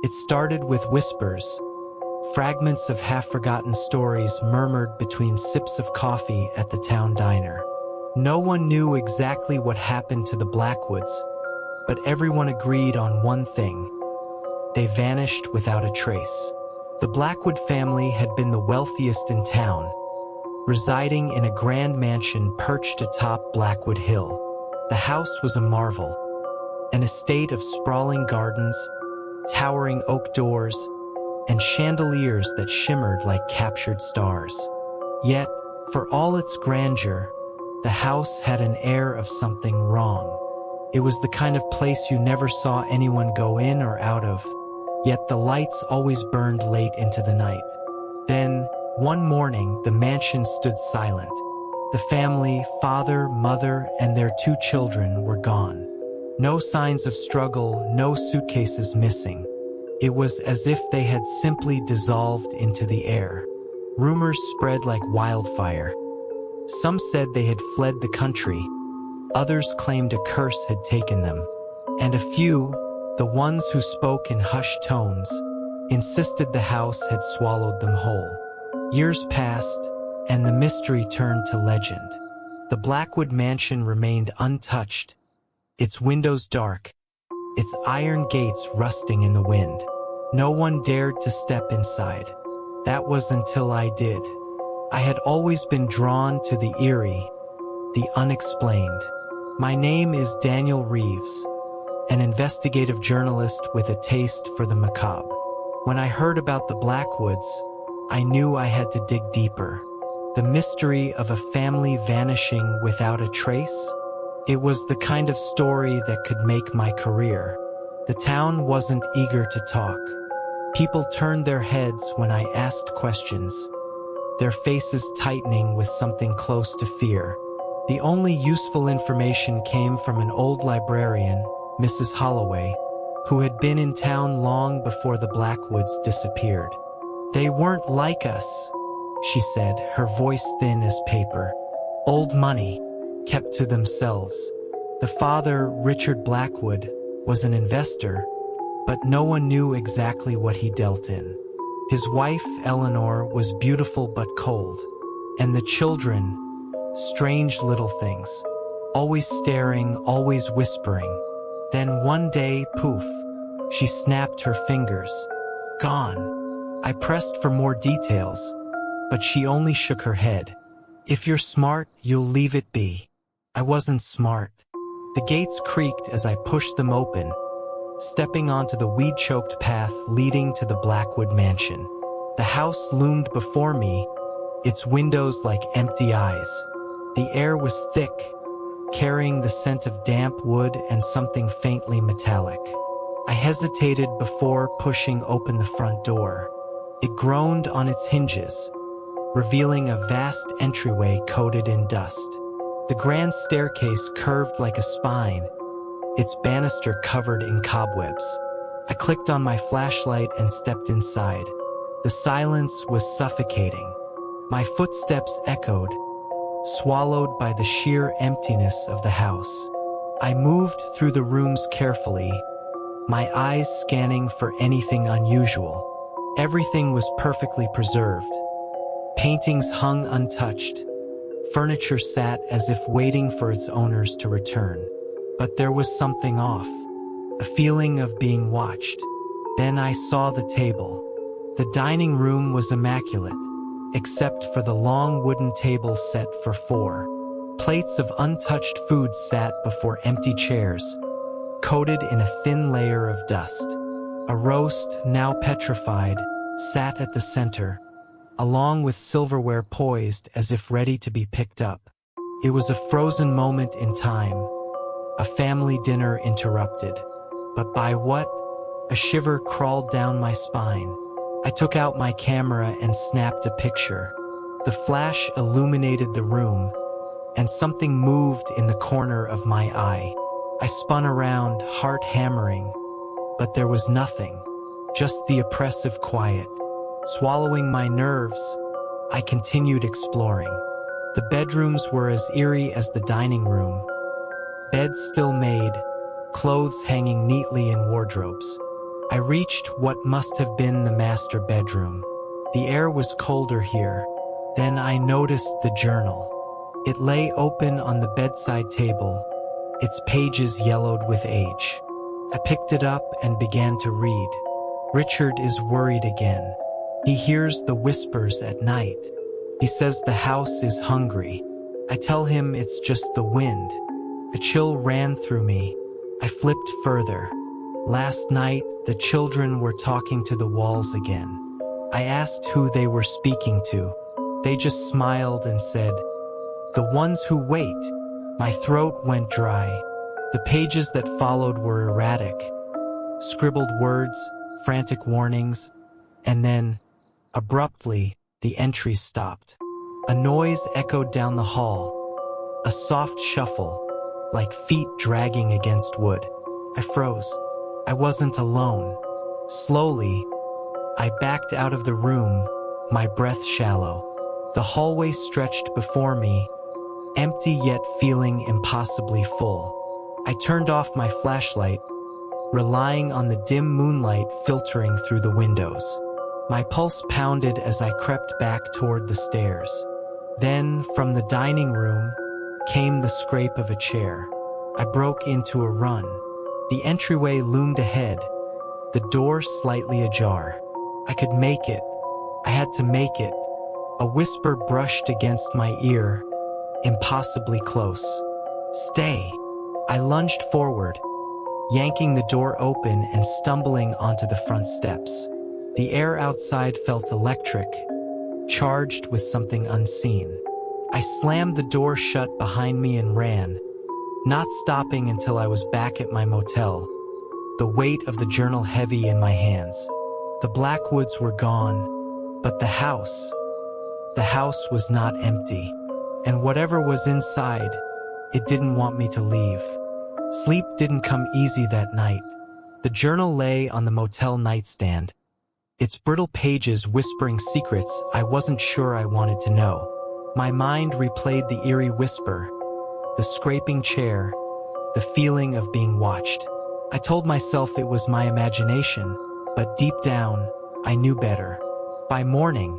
It started with whispers, fragments of half-forgotten stories murmured between sips of coffee at the town diner. No one knew exactly what happened to the Blackwoods, but everyone agreed on one thing: they vanished without a trace. The Blackwood family had been the wealthiest in town, residing in a grand mansion perched atop Blackwood Hill. The house was a marvel, an estate of sprawling gardens, towering oak doors, and chandeliers that shimmered like captured stars. Yet, for all its grandeur, the house had an air of something wrong. It was the kind of place you never saw anyone go in or out of, yet the lights always burned late into the night. Then, one morning, the mansion stood silent. The family, father, mother, and their 2 children were gone. No signs of struggle, no suitcases missing. It was as if they had simply dissolved into the air. Rumors spread like wildfire. Some said they had fled the country. Others claimed a curse had taken them. And a few, the ones who spoke in hushed tones, insisted the house had swallowed them whole. Years passed, and the mystery turned to legend. The Blackwood mansion remained untouched, its windows dark, its iron gates rusting in the wind. No one dared to step inside. That was until I did. I had always been drawn to the eerie, the unexplained. My name is Daniel Reeves, an investigative journalist with a taste for the macabre. When I heard about the Blackwoods, I knew I had to dig deeper. The mystery of a family vanishing without a trace? It was the kind of story that could make my career. The town wasn't eager to talk. People turned their heads when I asked questions, their faces tightening with something close to fear. The only useful information came from an old librarian, Mrs. Holloway, who had been in town long before the Blackwoods disappeared. "They weren't like us," she said, her voice thin as paper. "Old money, kept to themselves. The father, Richard Blackwood, was an investor, but no one knew exactly what he dealt in. His wife, Eleanor, was beautiful but cold, and the children, strange little things, always staring, always whispering. Then one day, poof, she snapped her fingers. Gone. I pressed for more details, but she only shook her head. If you're smart, you'll leave it be. I wasn't smart. The gates creaked as I pushed them open, stepping onto the weed-choked path leading to the Blackwood mansion. The house loomed before me, its windows like empty eyes. The air was thick, carrying the scent of damp wood and something faintly metallic. I hesitated before pushing open the front door. It groaned on its hinges, revealing a vast entryway coated in dust. The grand staircase curved like a spine, its banister covered in cobwebs. I clicked on my flashlight and stepped inside. The silence was suffocating. My footsteps echoed, swallowed by the sheer emptiness of the house. I moved through the rooms carefully, my eyes scanning for anything unusual. Everything was perfectly preserved. Paintings hung untouched. Furniture sat as if waiting for its owners to return. But there was something off, a feeling of being watched. Then I saw the table. The dining room was immaculate, except for the long wooden table set for 4. Plates of untouched food sat before empty chairs, coated in a thin layer of dust. A roast, now petrified, sat at the center, along with silverware poised as if ready to be picked up. It was a frozen moment in time, a family dinner interrupted. But by what? A shiver crawled down my spine. I took out my camera and snapped a picture. The flash illuminated the room, and something moved in the corner of my eye. I spun around, heart hammering, but there was nothing, just the oppressive quiet. Swallowing my nerves, I continued exploring. The bedrooms were as eerie as the dining room. Beds still made, clothes hanging neatly in wardrobes. I reached what must have been the master bedroom. The air was colder here. Then I noticed the journal. It lay open on the bedside table, its pages yellowed with age. I picked it up and began to read. Richard is worried again. He hears the whispers at night. He says the house is hungry. I tell him it's just the wind. A chill ran through me. I flipped further. Last night, the children were talking to the walls again. I asked who they were speaking to. They just smiled and said, "The ones who wait." My throat went dry. The pages that followed were erratic. Scribbled words, frantic warnings, and then, abruptly, the entries stopped. A noise echoed down the hall. A soft shuffle, like feet dragging against wood. I froze. I wasn't alone. Slowly, I backed out of the room, my breath shallow. The hallway stretched before me, empty yet feeling impossibly full. I turned off my flashlight, relying on the dim moonlight filtering through the windows. My pulse pounded as I crept back toward the stairs. Then, from the dining room, came the scrape of a chair. I broke into a run. The entryway loomed ahead, the door slightly ajar. I could make it. I had to make it. A whisper brushed against my ear, impossibly close. "Stay." I lunged forward, yanking the door open and stumbling onto the front steps. The air outside felt electric, charged with something unseen. I slammed the door shut behind me and ran, not stopping until I was back at my motel, the weight of the journal heavy in my hands. The Blackwoods were gone, but the house was not empty. And whatever was inside, it didn't want me to leave. Sleep didn't come easy that night. The journal lay on the motel nightstand, its brittle pages whispering secrets I wasn't sure I wanted to know. My mind replayed the eerie whisper, the scraping chair, the feeling of being watched. I told myself it was my imagination, but deep down, I knew better. By morning,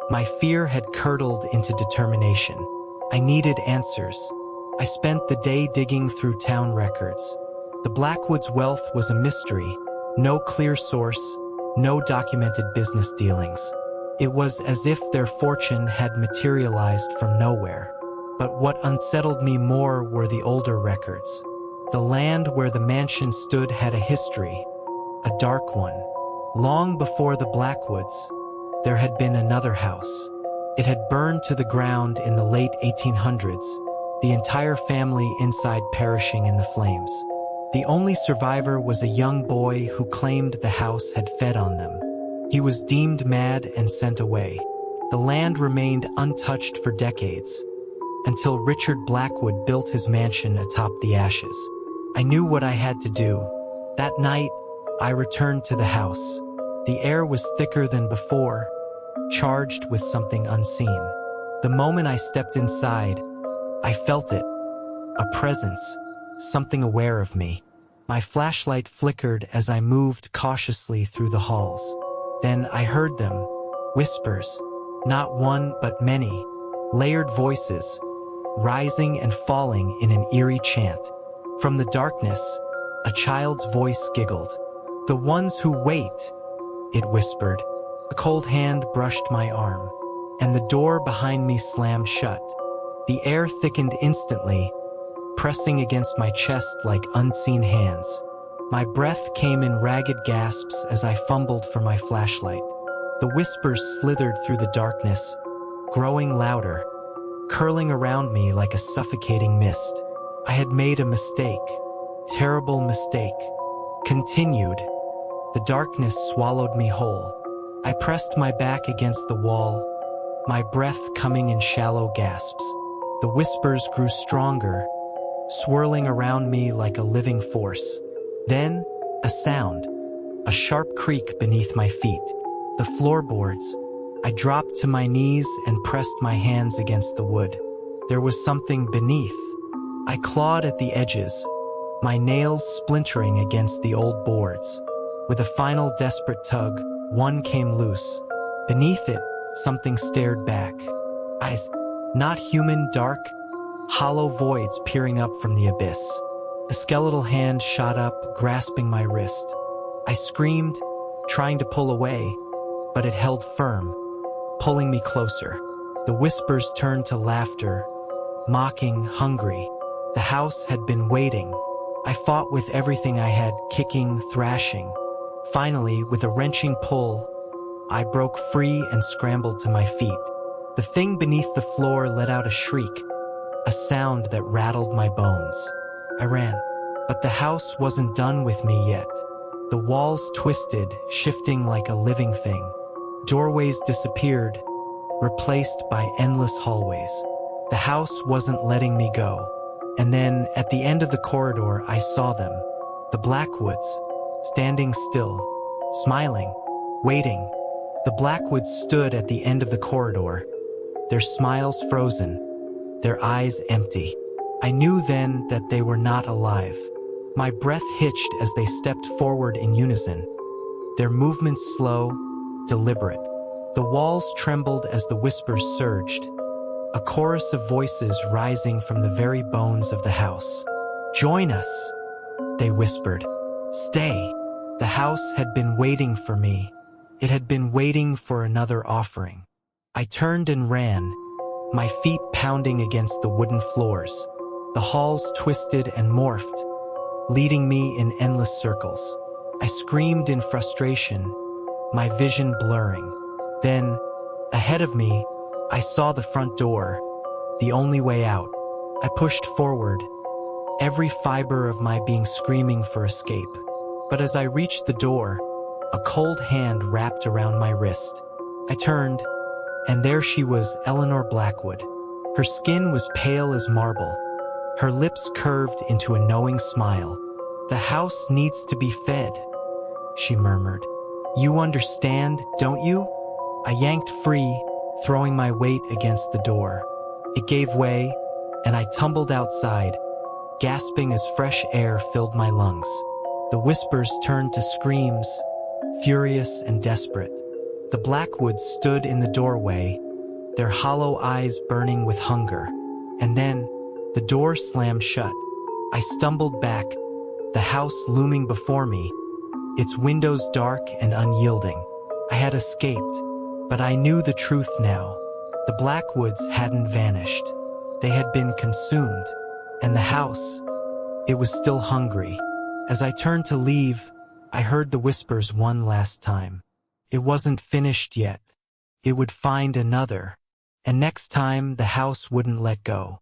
my fear had curdled into determination. I needed answers. I spent the day digging through town records. The Blackwoods' wealth was a mystery, no clear source, no documented business dealings. It was as if their fortune had materialized from nowhere. But what unsettled me more were the older records. The land where the mansion stood had a history, a dark one. Long before the Blackwoods, there had been another house. It had burned to the ground in the late 1800s, the entire family inside perishing in the flames. The only survivor was a young boy who claimed the house had fed on them. He was deemed mad and sent away. The land remained untouched for decades, until Richard Blackwood built his mansion atop the ashes. I knew what I had to do. That night, I returned to the house. The air was thicker than before, charged with something unseen. The moment I stepped inside, I felt it, a presence, something aware of me. My flashlight flickered as I moved cautiously through the halls. Then I heard them, whispers, not one but many, layered voices, rising and falling in an eerie chant. From the darkness, a child's voice giggled. "The ones who wait," it whispered. A cold hand brushed my arm, and the door behind me slammed shut. The air thickened instantly, pressing against my chest like unseen hands. My breath came in ragged gasps as I fumbled for my flashlight. The whispers slithered through the darkness, growing louder, curling around me like a suffocating mist. I had made a mistake, terrible mistake. Continued. The darkness swallowed me whole. I pressed my back against the wall, my breath coming in shallow gasps. The whispers grew stronger, swirling around me like a living force. Then, a sound, a sharp creak beneath my feet. The floorboards. I dropped to my knees and pressed my hands against the wood. There was something beneath. I clawed at the edges, my nails splintering against the old boards. With a final desperate tug, one came loose. Beneath it, something stared back. Eyes, not human, dark, hollow voids peering up from the abyss. A skeletal hand shot up, grasping my wrist. I screamed, trying to pull away, but it held firm, pulling me closer. The whispers turned to laughter, mocking, hungry. The house had been waiting. I fought with everything I had, kicking, thrashing. Finally, with a wrenching pull, I broke free and scrambled to my feet. The thing beneath the floor let out a shriek, a sound that rattled my bones. I ran, but the house wasn't done with me yet. The walls twisted, shifting like a living thing. Doorways disappeared, replaced by endless hallways. The house wasn't letting me go. And then, at the end of the corridor, I saw them. The Blackwoods, standing still, smiling, waiting. The Blackwoods stood at the end of the corridor, their smiles frozen, their eyes empty. I knew then that they were not alive. My breath hitched as they stepped forward in unison, their movements slow, deliberate. The walls trembled as the whispers surged, a chorus of voices rising from the very bones of the house. "Join us," they whispered. "Stay." The house had been waiting for me. It had been waiting for another offering. I turned and ran, my feet pounding against the wooden floors. The halls twisted and morphed, leading me in endless circles. I screamed in frustration, my vision blurring. Then, ahead of me, I saw the front door, the only way out. I pushed forward, every fiber of my being screaming for escape. But as I reached the door, a cold hand wrapped around my wrist. I turned, and there she was, Eleanor Blackwood. Her skin was pale as marble, her lips curved into a knowing smile. "The house needs to be fed," she murmured. "You understand, don't you?" I yanked free, throwing my weight against the door. It gave way, and I tumbled outside, gasping as fresh air filled my lungs. The whispers turned to screams, furious and desperate. The Blackwoods stood in the doorway, their hollow eyes burning with hunger. And then, the door slammed shut. I stumbled back, the house looming before me, its windows dark and unyielding. I had escaped, but I knew the truth now. The Blackwoods hadn't vanished. They had been consumed. And the house, it was still hungry. As I turned to leave, I heard the whispers one last time. It wasn't finished yet. It would find another. And next time, the house wouldn't let go.